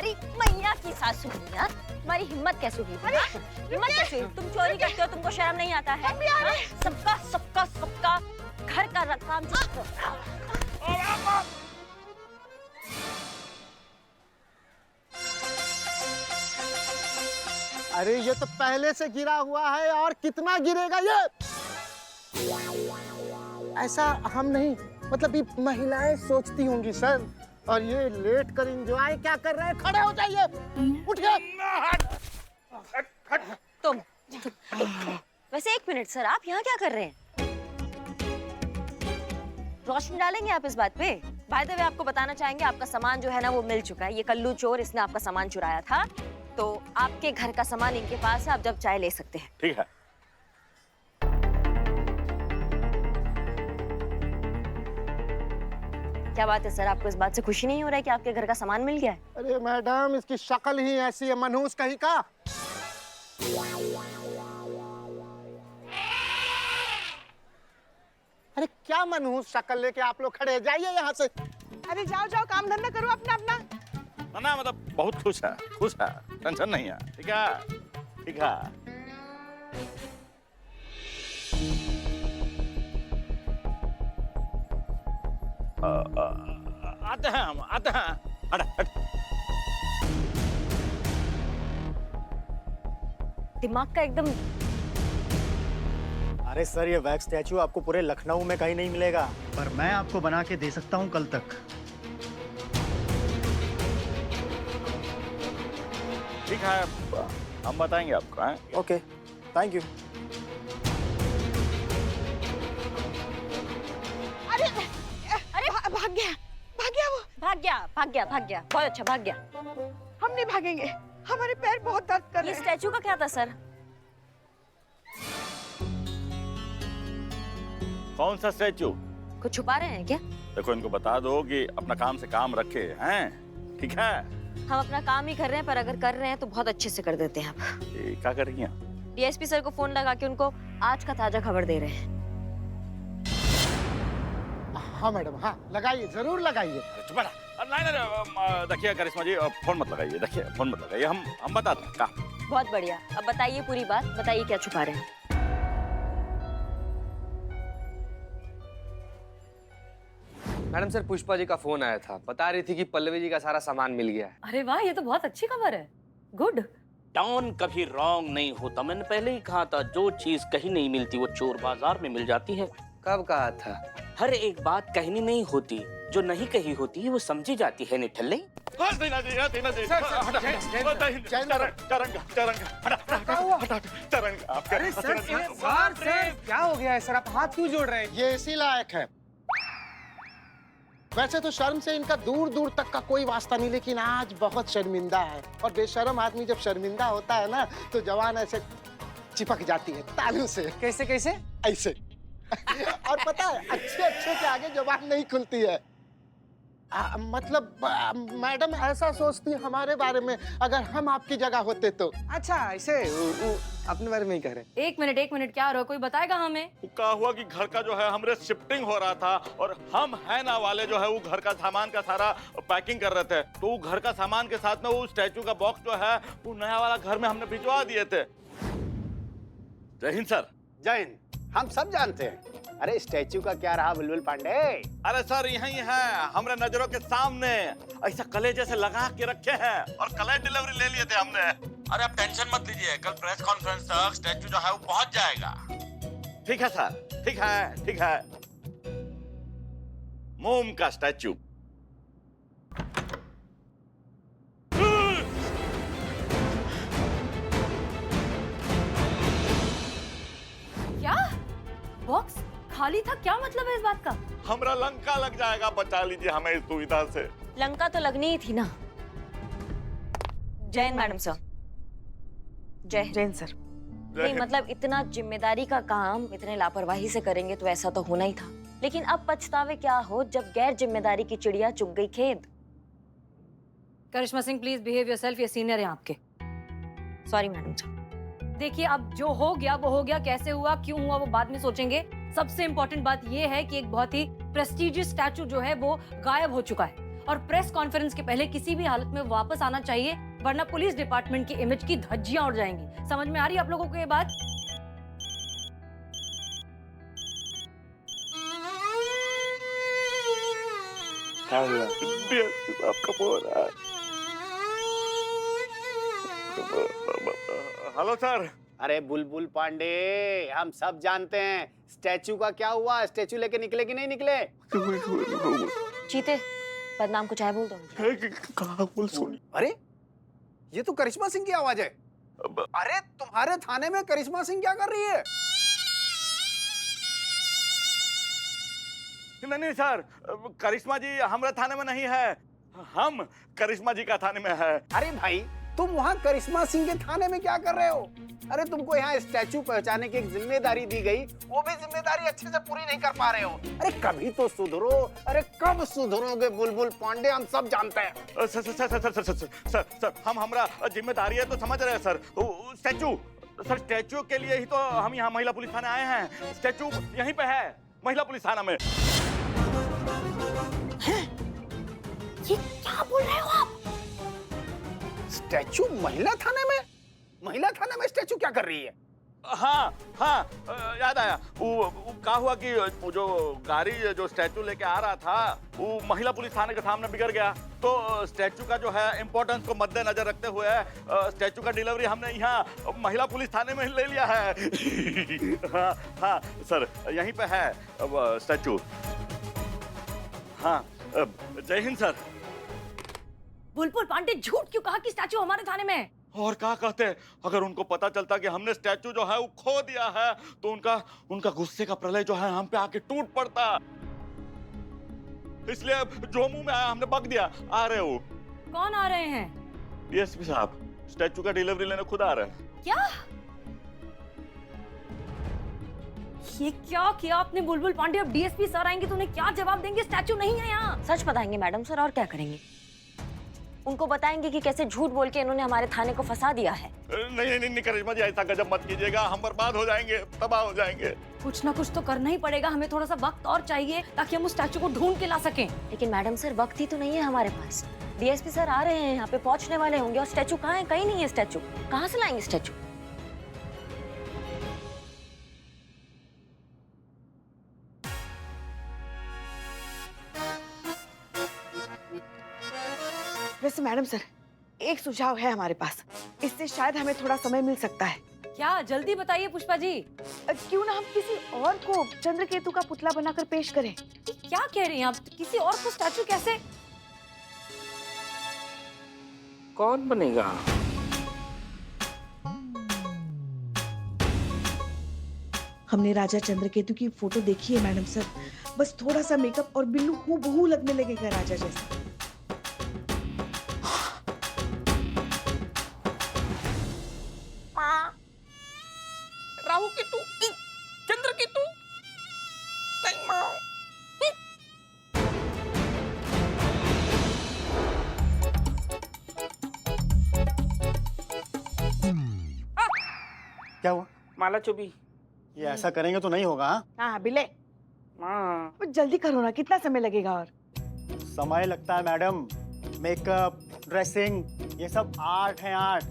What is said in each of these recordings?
तुम्हारी मैया की सासू हुई, हाँ? तुम्हारी हिम्मत कैसे हुई? हिम्मत कैसे हुई? तुम चोरी करते हो, तुमको शर्म नहीं आता है? हाँ? सबका सबका सबका घर का काम चुप करो। अरे ये तो पहले से गिरा हुआ है और कितना गिरेगा ये? ऐसा हम नहीं, मतलब ये महिलाएं सोचती होंगी सर। और ये लेट कर एंजॉय क्या कर रहे हैं? खड़े हो जाइए, उठिए। तुम वैसे एक मिनट सर, आप यहाँ क्या कर रहे हैं? रोशनी डालेंगे आप इस बात पे? बाय द वे आपको बताना चाहेंगे आपका सामान जो है ना वो मिल चुका है। ये कल्लू चोर, इसने आपका सामान चुराया था, तो आपके घर का सामान इनके पास है, आप जब चाहे ले सकते हैं। ठीक है। क्या बात है सर, आपको इस बात से खुशी नहीं हो रहा है कि आपके घर का सामान मिल गया है? अरे मैडम, इसकी शक्ल ही ऐसी है, मनहूस कहीं का। अरे क्या मनहूस शक्ल लेके आप लोग खड़े? जाइए यहाँ से। अरे जाओ जाओ, काम धंधा करो अपना अपना। ना मतलब बहुत खुश है, टेंशन नहीं है। ठीक है, ठीक है। आते हैं हम, आते हैं। हट हट। दिमाग का एकदम। अरे सर, ये वैक्स स्टैचू आपको पूरे लखनऊ में कहीं नहीं मिलेगा। पर मैं आपको बना के दे सकता हूँ कल तक। ठीक है, हम बताएंगे आपको। हैं? Okay, thank you. अरे अरे भाग गया वो। भाग गया, बहुत अच्छा भाग गया। हम नहीं भागेंगे, हमारे पैर बहुत दर्द कर ये रहे हैं। स्टैचू का क्या था सर? कौन सा स्टैचू? कुछ छुपा रहे हैं क्या? देखो, इनको बता दो कि अपना काम से काम रखे हैं। ठीक है? हम अपना काम ही कर रहे हैं, पर अगर कर रहे हैं तो बहुत अच्छे से कर देते हैं आप। ये क्या कर रही हैं? डीएसपी सर को फोन लगा के उनको आज का ताजा खबर दे रहे हैं। हाँ मैडम, हाँ लगाइए, जरूर लगाइए। नहीं, देखिए करिश्मा जी, फोन मत लगाइए। देखिए, फोन मत लगाइए, हम बताते हैं। कहा? बहुत बढ़िया, अब बताइए पूरी बात, बताइए क्या छुपा रहे हैं। मैडम सर, पुष्पा जी का फोन आया था, बता रही थी कि पल्लवी जी का सारा सामान मिल गया है। अरे वाह, ये तो बहुत अच्छी खबर है। गुड। डॉन कभी रॉन्ग नहीं होता। मैंने पहले ही कहा था, जो चीज कहीं नहीं मिलती वो चोर बाजार में मिल जाती है। कब कहा था? हर एक बात कहनी नहीं होती, जो नहीं कही होती है वो समझी जाती है। निठल्ले क्या हो गया है सर, आप हाथ क्यों जोड़ रहे हैं? ये इसी लायक है। वैसे तो शर्म से इनका दूर दूर तक का कोई वास्ता नहीं, लेकिन आज बहुत शर्मिंदा है। और बेशर्म आदमी जब शर्मिंदा होता है ना, तो जवान ऐसे चिपक जाती है तालू से। कैसे कैसे? ऐसे। और पता है, अच्छे अच्छे के आगे जबान नहीं खुलती है। मतलब मैडम ऐसा सोचती हमारे बारे में, अगर हम आपकी जगह होते तो। अच्छा, ऐसे अपने बारे में ही कह रहे। एक मिनट, क्या हो रहा है? कोई बताएगा हमें? क्या हुआ कि घर का जो है हमरे शिफ्टिंग हो रहा था, और हम है ना वाले जो है वो घर का सामान का सारा पैकिंग कर रहे थे। तो वो घर का सामान के साथ में वो स्टैचू का बॉक्स जो है वो नया वाला घर में हमने भिजवा दिए थे। जय हिंद सर। जय हिंद। हम सब जानते हैं। अरे स्टैचू का क्या रहा बुलबुल पांडे? अरे सर, यही है हमारे नजरों के सामने, ऐसा कले जैसे लगा के रखे हैं, और कल डिलीवरी ले लिए थे हमने। अरे आप टेंशन मत लीजिए, कल प्रेस कॉन्फ्रेंस तक स्टैचू जो है वो पहुंच जाएगा। ठीक है सर, ठीक है, ठीक है। मोम का स्टैचू। क्या बॉक्स खाली था? क्या मतलब है इस बात का? हमरा लंका लग जाएगा, बचा लीजिए हमें इस दुविधा से। लंका तो लगनी ही थी ना। जय Hind madam sir. Jain sir. नहीं मतलब इतना जिम्मेदारी का काम इतने लापरवाही से करेंगे तो ऐसा तो होना ही था, लेकिन अब पछतावे क्या हो जब गैर जिम्मेदारी की चिड़िया चुग गई खेत। करिश्मा सिंह, प्लीज बिहेव योरसेल्फ, ये सीनियर है आपके। Sorry madam sir. देखिए, अब जो हो गया वो हो गया, कैसे हुआ क्यों हुआ वो बाद में सोचेंगे। सबसे इम्पोर्टेंट बात ये है कि एक बहुत ही प्रेस्टिजियस स्टैचू जो है वो गायब हो चुका है, और प्रेस कॉन्फ्रेंस के पहले किसी भी हालत में वापस आना चाहिए, वरना पुलिस डिपार्टमेंट की इमेज की धज्जियां उड़ जाएंगी। समझ में आ रही है आप लोगों को ये बात? डीएसपी साहब का फोन है। Hello sir. अरे बुलबुल पांडे, हम सब जानते हैं स्टैचू का क्या हुआ। स्टैचू लेके निकले कि नहीं निकले? चीते, बदनाम को चाय बोल दो। कहाँ बोल सुनी? अरे ये तो करिश्मा सिंह की आवाज है। अरे तुम्हारे थाने में करिश्मा सिंह क्या कर रही है? नहीं सर, करिश्मा जी हमारे थाने में नहीं है, हम करिश्मा जी का थाने में है। अरे भाई, तुम वहाँ करिश्मा सिंह के थाने में क्या कर रहे हो? अरे तुमको यहाँ स्टैचू पहुँचाने की एक जिम्मेदारी दी गई, वो भी जिम्मेदारी अच्छे से पूरी नहीं कर पा रहे हो। अरे कभी तो सुधरो। अरे कब सुधरोगे बुलबुल पांडे, हम सब जानते हैं। Sir sir sir sir sir sir sir हम हमारा जिम्मेदारी है तो समझ रहे हैं सर। स्टैचू सर, स्टैचू के लिए ही तो हम यहाँ महिला पुलिस थाने आए हैं। स्टैचू यहीं पे है, महिला पुलिस थाना में। ये क्या बोल रहे हो आप? स्टैचू महिला थाने में? महिला थाने में स्टैचू क्या कर रही है? हाँ हाँ, याद आया। वो क्या हुआ कि वो जो गाड़ी जो स्टैचू लेके आ रहा था वो महिला पुलिस थाने के सामने बिगड़ गया, तो स्टैचू का जो है इम्पोर्टेंस को मद्देनजर रखते हुए स्टैचू का डिलीवरी हमने यहाँ महिला पुलिस थाने में ले लिया है। हाँ हाँ सर, यहीं पे है अब स्टैचू। हाँ, जय हिंद सर। बुलबुल पांडे झूठ क्यों कहा कि स्टैचू हमारे थाने में है? और क्या कहते, अगर उनको पता चलता कि हमने स्टैचू जो है वो खो दिया है तो उनका गुस्से का प्रलय जो है हम पे आके टूट पड़ता। इसलिए जो मुंह में आया हमने बक दिया। आ रहे हो? कौन आ रहे हैं? डीएसपी साहब स्टैचू का डिलीवरी लेने खुद आ रहे हैं। क्या? ये क्या किया आपने बुलबुल पांडे? अब डीएसपी सर आएंगे तो उन्हें क्या जवाब देंगे? स्टैचू नहीं है यहाँ। सच बताएंगे मैडम सर, और क्या करेंगे? उनको बताएंगे कि कैसे झूठ बोल के इन्होंने हमारे थाने को फंसा दिया है। नहीं करिश्मा जी, ऐसा गजब मत कीजिएगा, हम बर्बाद हो जाएंगे, तबाह हो जाएंगे। कुछ ना कुछ तो करना ही पड़ेगा, हमें थोड़ा सा वक्त और चाहिए ताकि हम उस स्टैचू को ढूंढ के ला सकें। लेकिन मैडम सर, वक्त ही तो नहीं है हमारे पास। डीएसपी सर आ रहे हैं, यहाँ पे पहुंचने वाले होंगे और स्टैचू कहाँ है? कहीं नहीं है स्टैचू। कहाँ से लाएंगे स्टैचू? वैसे मैडम सर, एक सुझाव है हमारे पास, इससे शायद हमें थोड़ा समय मिल सकता है। क्या? जल्दी बताइए पुष्पा जी। क्यों ना हम किसी और को चंद्रकेतु का पुतला बनाकर पेश करें? क्या कह रही हैं आप? किसी और को स्टैचू कैसे? कौन बनेगा? हमने राजा चंद्रकेतु की फोटो देखी है मैडम सर, बस थोड़ा सा मेकअप और बिल्लू हूबहू लगने लगेगा राजा जैसा। राहु केतु, चंद्र केतु, नहीं माँ। क्या हुआ? माला चुभी। ये ऐसा करेंगे तो नहीं होगा। हाँ? हाँ बिले, माँ जल्दी करो ना, कितना समय लगेगा? और समय लगता है मैडम, मेकअप, ड्रेसिंग, ये सब आर्ट है, आर्ट।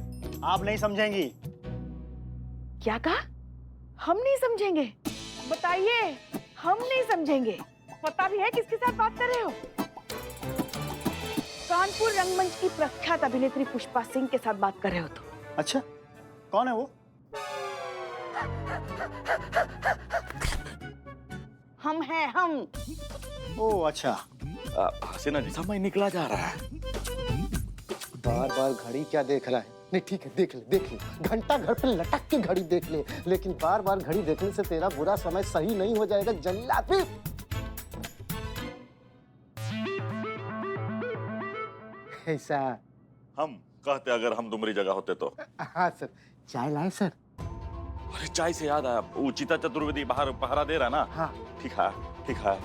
आप नहीं समझेंगी। क्या कहा? हम नहीं समझेंगे? बताइए, हम नहीं समझेंगे? पता भी है किसके साथ बात कर रहे हो? कानपुर रंगमंच की प्रख्यात अभिनेत्री पुष्पा सिंह के साथ बात कर रहे हो तो? अच्छा, कौन है वो? हम हैं हम। ओह अच्छा। हसीना जी, समय निकला जा रहा है। बार बार घड़ी क्या देख रहा है? नहीं ठीक है, देख ले। घंटा घर पे लटक के घड़ी देख ले, लेकिन बार बार घड़ी देखने से तेरा बुरा समय सही नहीं हो जाएगा जल्लाद। ऐसा हम कहते अगर हम तुम्हारी जगह होते तो। हाँ सर, चाय लाए सर? अरे चाय से याद आया, उचिता चतुर्वेदी बाहर पहरा दे रहा ना। हाँ ठीक है, ठीक है।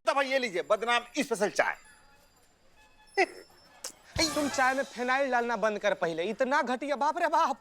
तब ये लीजिए बदनाम स्पेशल चाय। तुम चाय में फिनाइल डालना बंद कर पहले, इतना घटिया। बाप रे बाप,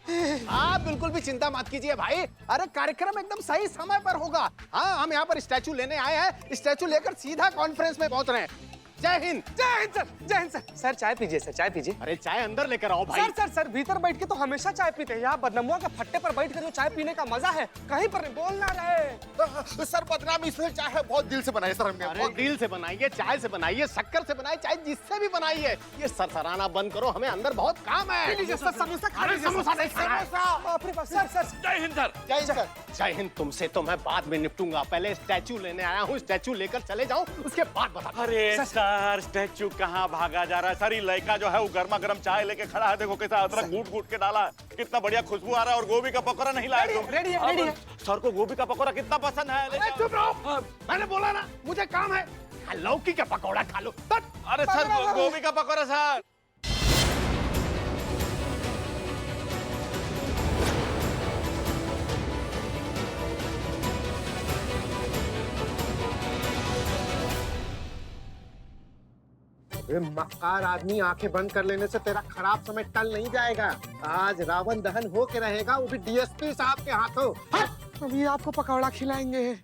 आप बिल्कुल भी चिंता मत कीजिए भाई। अरे कार्यक्रम एकदम सही समय पर होगा। हाँ, हम यहाँ पर स्टैचू लेने आए हैं, स्टैचू लेकर सीधा कॉन्फ्रेंस में पहुंच रहे हैं। जय हिंद। जय हिंद सर, जय हिंद सर। सर चाय पीजिए, सर चाय पीजिए। अरे चाय अंदर लेकर आओ भाई। सर सर सर भीतर बैठ के तो हमेशा चाय पीते हैं, यहाँ बदनमुआ के फट्टे पर बैठ कर जो चाय पीने का मजा है कहीं पर नहीं। बोल ना रहे सर बदनाम इसलिए चाय है, बहुत दिल से बनाई सर हमने। अरे दिल से बनाइए, चाय से बनाइए, शक्कर से बनाइए, चाहे जिससे भी बनाइए। ये सरसराना बंद करो, हमें अंदर बहुत काम है। समोसा खा लीजिए। समोसा नहीं खाना। बाप रे बाप। सर सर जय हिंद सर। जय सर। जय हिंद। तुमसे तो मैं बाद में निपटूंगा, पहले स्टैचू लेने आया हूँ, स्टैचू लेकर चले जाऊं, उसके बाद बता। अरे सर स्टैचू कहाँ भागा जा रहा है सर? ये लड़का जो है वो गर्मा गर्म चाय लेके खड़ा है, देखो कैसा अदरक घूट घूट के डाला है, कितना बढ़िया खुशबू आ रहा है। और गोभी का पकौड़ा नहीं लाया तुम? रेडी है, रेडी है। सर को गोभी का पकौड़ा कितना पसंद है। ले जाओ। चुप रहो, मैंने बोला ना मुझे काम है। लौकी का पकौड़ा खा लो। अरे सर गोभी का पकौड़ा सर। मक्कार आदमी, आंखें बंद कर लेने से तेरा खराब समय टल नहीं जाएगा। आज रावण दहन हो के रहेगा, वो भी डीएसपी साहब के हाथों। अभी आपको पकौड़ा खिलाएंगे।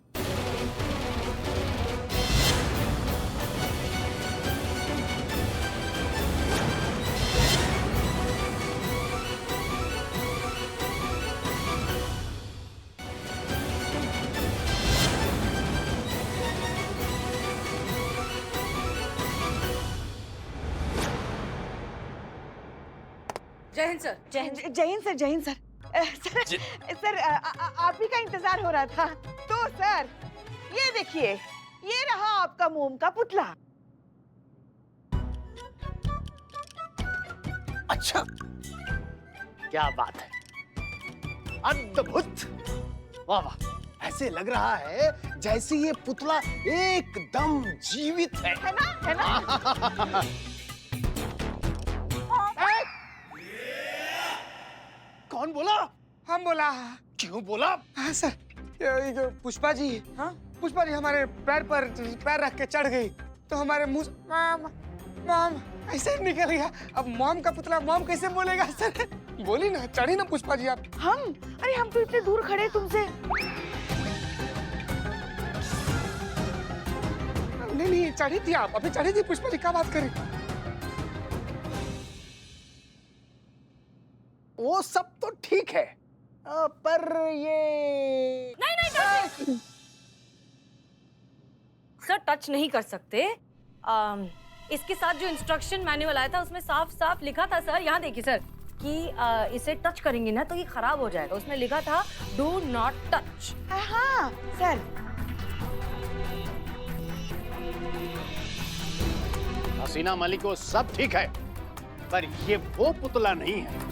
जय हिंद सर। जय हिंद। जय हिंद सर, जय हिंद सर। सर आप ही का इंतजार हो रहा था। तो सर ये देखिए, ये रहा आपका मोम का पुतला। अच्छा, क्या बात है, अद्भुत। वाह वाह, ऐसे लग रहा है जैसे ये पुतला एकदम जीवित है ना, है ना? कौन बोला? हम बोला। क्यों बोला? हाँ सर, ये जो पुष्पा जी, हाँ पुष्पा जी हमारे पैर पर पैर रख के चढ़ गई तो हमारे मुंह मॉम मॉम ऐसे ही निकल गया। अब मॉम का पुतला मॉम कैसे बोलेगा सर? बोली ना, चढ़ी ना पुष्पा जी आप। हम? अरे हम तो इतने दूर खड़े तुमसे। नहीं चढ़ी थी आप, अभी चढ़ी थी पुष्पा जी, क्या बात करें? वो सब तो ठीक है, पर ये नहीं सर टच नहीं कर सकते। इसके साथ जो इंस्ट्रक्शन मैनुअल आया था उसमें साफ साफ लिखा था सर, यहाँ देखिए सर, कि इसे टच करेंगे ना तो ये खराब हो जाएगा। उसमें लिखा था डू नॉट टच। हाँ सर। हसीना मलिक को सब ठीक है, पर ये वो पुतला नहीं है।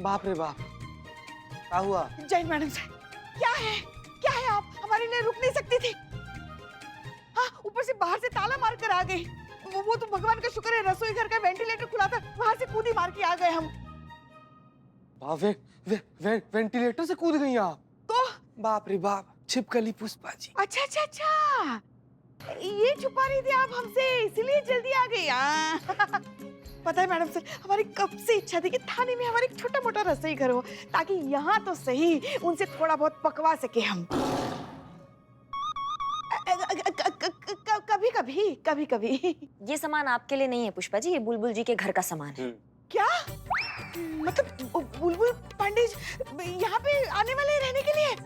बाप रे बाप, क्या हुआ? जैन मैडम साहब, क्या है, क्या है? आप हमारे लिए रुक नहीं सकती थी? हाँ, ऊपर से बाहर से ताला मार कर आ गई। वो तो भगवान का शुक्र है रसोई घर का वेंटिलेटर खुला था, वहां से कूदी मार के आ गए हम। वेंटिलेटर से कूद गई आप? तो बाप रे बाप, छिपकली पुष्पा जी। अच्छा अच्छा अच्छा, ये छुपा रही थी आप हमसे, इसीलिए जल्दी आ गई। पता है मैडम सर, हमारी कब से इच्छा थी कि थाने में हमारे छोटा मोटा रसोई घर हो, ताकि यहाँ तो सही उनसे थोड़ा बहुत पकवा सके हम। कभी कभी। ये सामान आपके लिए नहीं है पुष्पा जी, ये बुलबुल जी के घर का सामान है। क्या मतलब बुलबुल पांडे यहाँ पे आने वाले रहने के लिए?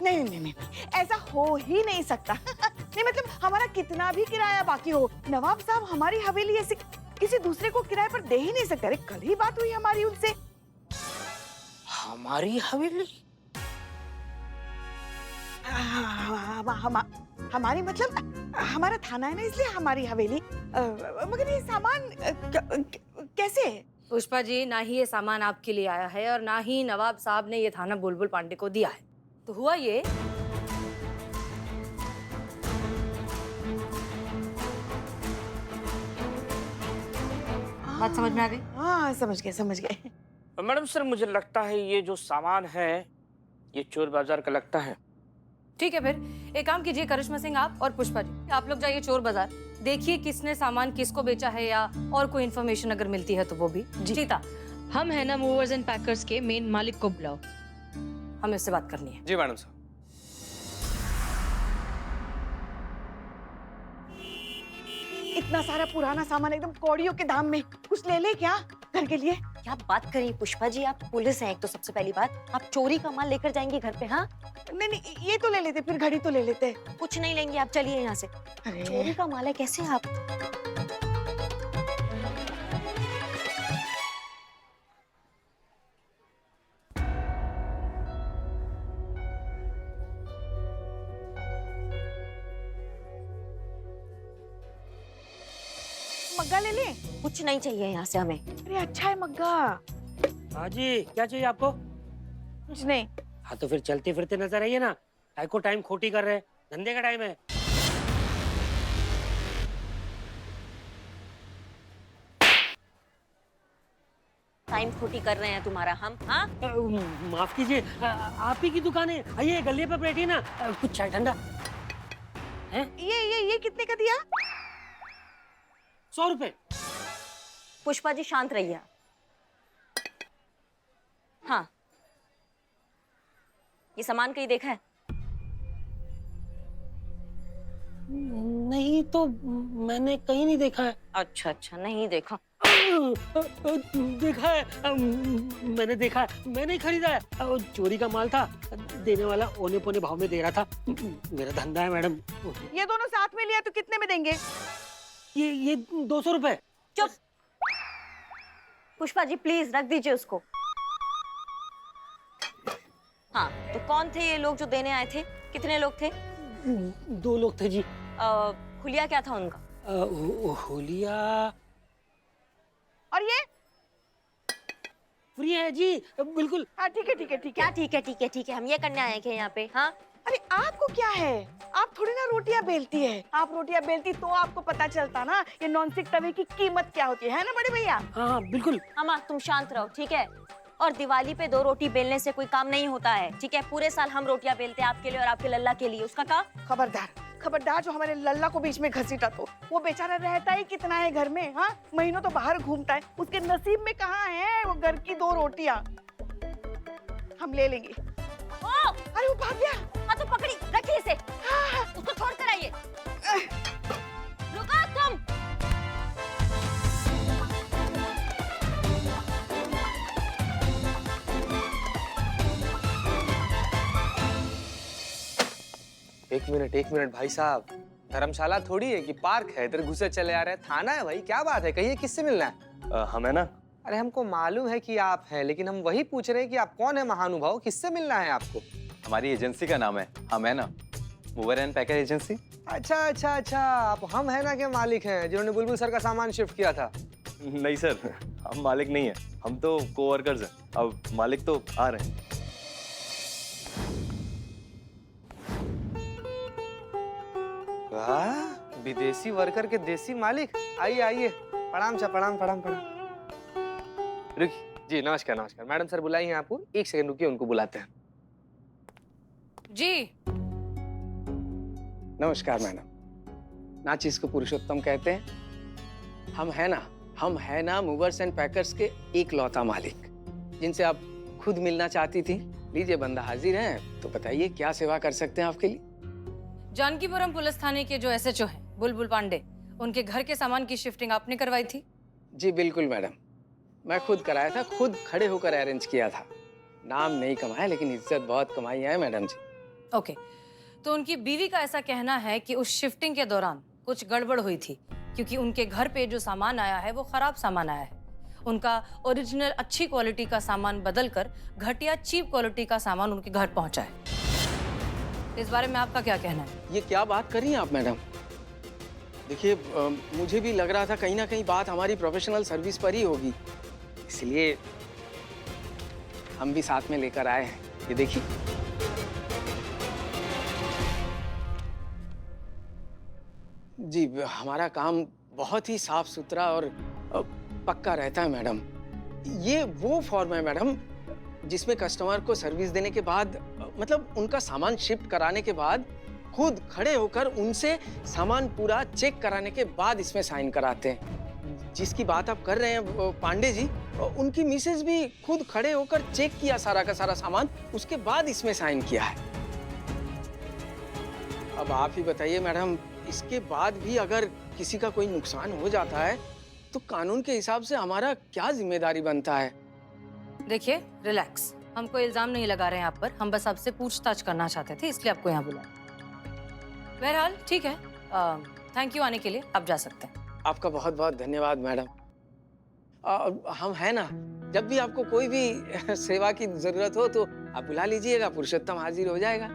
नहीं नहीं नहीं, ऐसा हो ही नहीं सकता। नहीं मतलब हमारा कितना भी किराया बाकी हो, नवाब साहब हमारी हवेली ऐसे किसी दूसरे को किराए पर दे ही नहीं सकते। अरे कल ही बात हुई हमारी उनसे। हमारी हवेली? हमारी मतलब हमारा थाना है ना, इसलिए हमारी हवेली। मगर ये सामान कैसे? पुष्पा जी, ना ही ये सामान आपके लिए आया है और ना ही नवाब साहब ने ये थाना बुलबुल पांडे को दिया है। तो हुआ ये, बात समझ में आ गई? हाँ समझ गए समझ गए। मैडम सर मुझे लगता है ये जो सामान है ये चोर बाजार का लगता है। ठीक है, फिर एक काम कीजिए करिश्मा सिंह, आप और पुष्पा जी आप लोग जाइए चोर बाजार, देखिए किसने सामान किसको बेचा है या और कोई इन्फॉर्मेशन अगर मिलती है तो वो भी। जीता, हम है ना मूवर्स एंड पैकर्स के मेन मालिक को बुलाओ, हमें उससे बात करनी है। जी मैडम साहब। इतना सारा पुराना सामान एकदम कौड़ियों के दाम में, कुछ ले ले क्या घर के लिए? क्या बात करी पुष्पा जी, आप पुलिस हैं एक तो सबसे पहली बात, आप चोरी का माल लेकर जाएंगे घर पे? हाँ नहीं नहीं, ये तो ले लेते, फिर घड़ी तो ले लेते। कुछ नहीं लेंगे, आप चलिए यहाँ से। अरे चोरी का माल है, कैसे आप? मग्गा ले ले। कुछ नहीं चाहिए यहाँ से हमें। अरे अच्छा है मग्गा। हाँ जी, क्या चाहिए आपको? कुछ नहीं। हाँ तो फिर चलते फिरते नजर आइए ना, काय को टाइम खोटी कर रहे हैं, धंधे का टाइम है। टाइम खोटी कर रहे हैं तुम्हारा हम? हाँ माफ कीजिए, आप ही की दुकान है, आइए गले पे बैठिए ना, कुछ चाय ठंडा है। ये कितने का दिया? 100 रुपए। पुष्पा जी शांत रहिए। हाँ, ये सामान कहीं देखा है? नहीं तो मैंने कहीं नहीं देखा है। अच्छा अच्छा, नहीं देखा। देखा है, मैंने देखा है, मैंने ही खरीदा है, चोरी का माल था, देने वाला औने पौने भाव में दे रहा था, मेरा धंधा है मैडम। ये दोनों साथ में लिया तो कितने में देंगे? ये 200 रुपए। चुप। पुष्पा जी प्लीज रख दीजिए उसको। हाँ तो कौन थे ये लोग जो देने आए थे? कितने लोग थे? 2 लोग थे जी। हुलिया क्या था उनका? हुलिया और ये फ्री है जी, बिल्कुल। हाँ ठीक है ठीक है ठीक है। क्या ठीक है ठीक है ठीक है, हम ये करने आए थे यहाँ पे। हाँ अरे आपको क्या है, आप थोड़ी ना रोटियां बेलती है, आप रोटियां बेलती तो आपको पता चलता ना ये नॉनस्टिक तवे की कीमत क्या होती है ना बड़े भैया? हाँ बिल्कुल। अम्मा तुम शांत रहो, ठीक है? और दिवाली पे 2 रोटी बेलने से कोई काम नहीं होता है, ठीक है? पूरे साल हम रोटियां बेलते हैं आपके लिए और आपके लल्ला के लिए, उसका काम। खबरदार खबरदार, जो हमारे लल्ला को बीच में घसीटा तो, वो बेचारा रहता ही कितना है घर में, हाँ महीनों तो बाहर घूमता है, उसके नसीब में कहाँ है वो घर की 2 रोटियां। हम ले लेंगे। अरे वो भाग गया। हाँ तो पकड़ी रखिए इसे। हाँ, उसको छोड़ कर आइए। रुको तुम। एक मिनट भाई साहब, धर्मशाला थोड़ी है कि पार्क है, इधर घुसे चले आ रहे हैं। थाना है भाई, क्या बात है, कहिए किससे मिलना है? हमें ना। अरे हमको मालूम है कि आप हैं, लेकिन हम वही पूछ रहे हैं कि आप कौन है महानुभाव, किससे मिलना है आपको? हमारी एजेंसी का नाम है हम है ना, मूवर एंड पैकर एजेंसी। अच्छा, आप हम है ना के मालिक हैं जिन्होंने बुलबुल सर का सामान शिफ्ट किया था? नहीं सर, हम मालिक नहीं है, हम तो कोवर्कर्स हैं। अब मालिक तो आ रहे हैं। वाह, विदेशी वर्कर के देसी मालिक। आइए आइए, प्रणाम चा, प्रणाम। रुकिए जी, नमस्कार। मैडम सर बुलाई हैं आपको, 1 सेकंड रुकिए, उनको बुलाते हैं। जी नमस्कार मैडम। ना चीज को पुरुषोत्तम कहते हैं। हम है ना मूवर्स एंड पैकर्स के इकलौता मालिक, जिनसे आप खुद मिलना चाहती थी। लीजिए, बंदा हाजिर है, तो बताइए क्या सेवा कर सकते हैं आपके लिए? जानकीपुरम पुलिस थाने के जो SHO हैं बुलबुल पांडे, उनके घर के सामान की शिफ्टिंग आपने करवाई थी? जी बिल्कुल मैडम, मैं खुद कराया था, खुद खड़े होकर अरेंज किया था। नाम नहीं कमाया, लेकिन इज्जत बहुत कमाई है मैडम जी। ओके, तो उनकी बीवी का ऐसा कहना है कि उस शिफ्टिंग के दौरान कुछ गड़बड़ हुई थी, क्योंकि उनके घर पे जो सामान आया है वो खराब सामान आया है। उनका ओरिजिनल अच्छी क्वालिटी का सामान बदलकर घटिया चीप क्वालिटी का सामान उनके घर पहुंचा है। इस बारे में आपका क्या कहना है? ये क्या बात कर रही हैं आप मैडम? देखिए, मुझे भी लग रहा था कहीं ना कहीं बात हमारी प्रोफेशनल सर्विस पर ही होगी, इसलिए हम भी साथ में लेकर आए हैं। ये देखिए। जी, हमारा काम बहुत ही साफ सुथरा और पक्का रहता है मैडम। ये वो फॉर्म है मैडम जिसमें कस्टमर को सर्विस देने के बाद मतलब उनका सामान शिफ्ट कराने के बाद खुद खड़े होकर उनसे सामान पूरा चेक कराने के बाद इसमें साइन कराते हैं। जिसकी बात आप कर रहे हैं पांडे जी, उनकी मिसेज भी खुद खड़े होकर चेक किया सारा का सारा सामान, उसके बाद इसमें साइन किया है। अब आप ही बताइए मैडम, इसके बाद भी अगर किसी का कोई नुकसान हो जाता है तो कानून के हिसाब से हमारा क्या जिम्मेदारी बनता है? देखिए रिलैक्स, हम कोई इल्जाम नहीं लगा रहे हैं आप पर, हम बस आपसे पूछताछ करना चाहते थे इसलिए आपको यहाँ बुलाया। बहरहाल ठीक है, थैंक यू आने के लिए, आप जा सकते हैं। आपका बहुत बहुत धन्यवाद मैडम। हम है ना, जब भी आपको कोई भी सेवा की जरूरत हो तो आप बुला लीजिएगा, पुरुषोत्तम हाजिर हो जाएगा।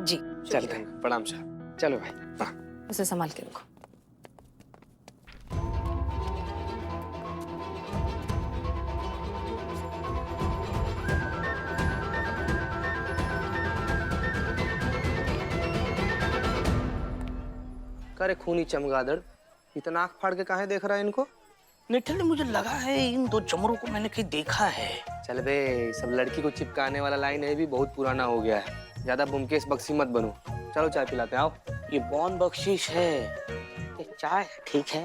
जी चलते हैं। प्रणाम साहब। चलो भाई। उसे संभाल के रखो। करे खूनी चमगादड़, इतना आँख फाड़ के काहे देख रहा है इनको? लिटरली मुझे लगा है इन दो चमरों को मैंने कहीं देखा है। चल बे, सब लड़की को चिपकाने वाला लाइन है भी बहुत पुराना हो गया है। ज्यादा बुमकेश बख्शी मत बनो। चलो चाय पिलाते हैं, आओ। ये बॉन बख्शीश है, ये चाय ठीक है।